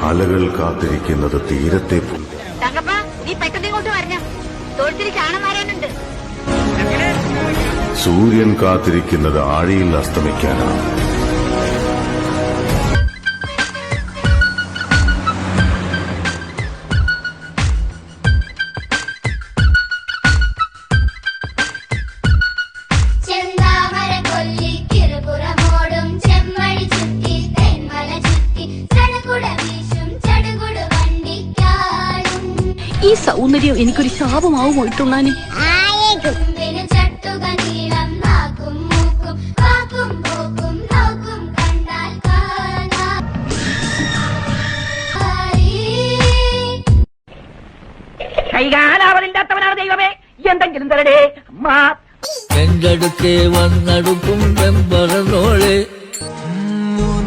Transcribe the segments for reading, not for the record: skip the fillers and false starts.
അലകൾ കാത്തിരിക്കുന്നത് തീരത്തെ സൂര്യൻ കാത്തിരിക്കുന്നത് ആഴിയിൽ അസ്തമിക്കാനാണ്. ഈ സൗന്ദര്യം എനിക്കൊരു ശാപമാവുമോ ഇട്ടുള്ളാനെ? കൈകാലാവതില്ലാത്തവനാണ് ദൈവമേ, എന്തെങ്കിലും തരടേ അമ്മ. എങ്കടുക്കെ വന്നടുക്കും വെമ്പറോളെ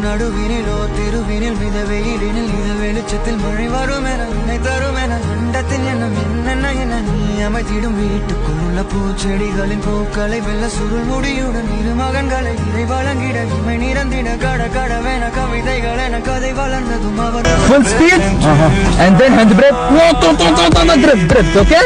നടുവിനിലോ തിരുവിനിൽ മിതവെയിലിനിൽ ഇത വെളിച്ചത്തിൽ മഴ വരുമെന നിന്നെ തരുമെന കണ്ടത്തിൽ എണ്ണം എന്ന നീ அமைத்திடும் வீட்டுக்குள்ள பூச்செடிகளின் பூக்களை வெள்ள சுருள் முடியுடன் இரு மகன்களை இதை வழங்கிட இமை நிறந்திட கட கடவென கவிதைகள் என கதை வளர்ந்ததும் அவர் full speed and then hand brake drift okay.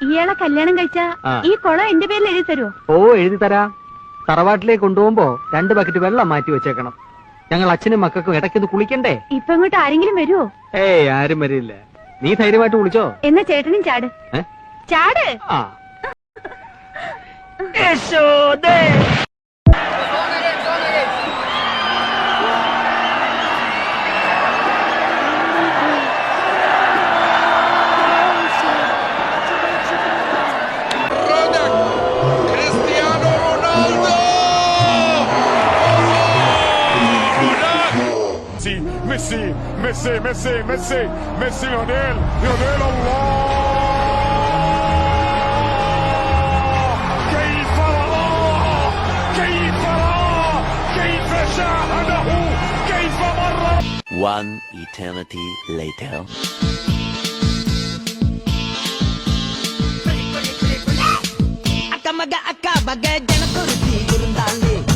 ഇയാളെ കല്യാണം കഴിച്ചാ ഈ കുളം എന്റെ പേരിൽ എഴുതി തരുമോ? ഓ, എഴുതി തരാം. തറവാട്ടിലേക്ക് കൊണ്ടുപോകുമ്പോ 2 ബക്കറ്റ് വെള്ളം മാറ്റി വെച്ചേക്കണം. ഞങ്ങൾ അച്ഛനും മക്കൾക്കും ഇടയ്ക്കൊന്ന് കുളിക്കണ്ടേ? ഇപ്പൊ ഇങ്ങോട്ട് ആരെങ്കിലും വരുമോ? ഏയ്, ആരും വരില്ല. നീ ധൈര്യമായിട്ട് കുളിച്ചോ. എന്നാ ചേട്ടനും ചാട്. ചാട്. Messi, Lionel, Allah! كيف رآه، كيف رآه، كيف شاهده، كيف مر. One eternity later. Akan maga aka bagai jana kurti gurundali.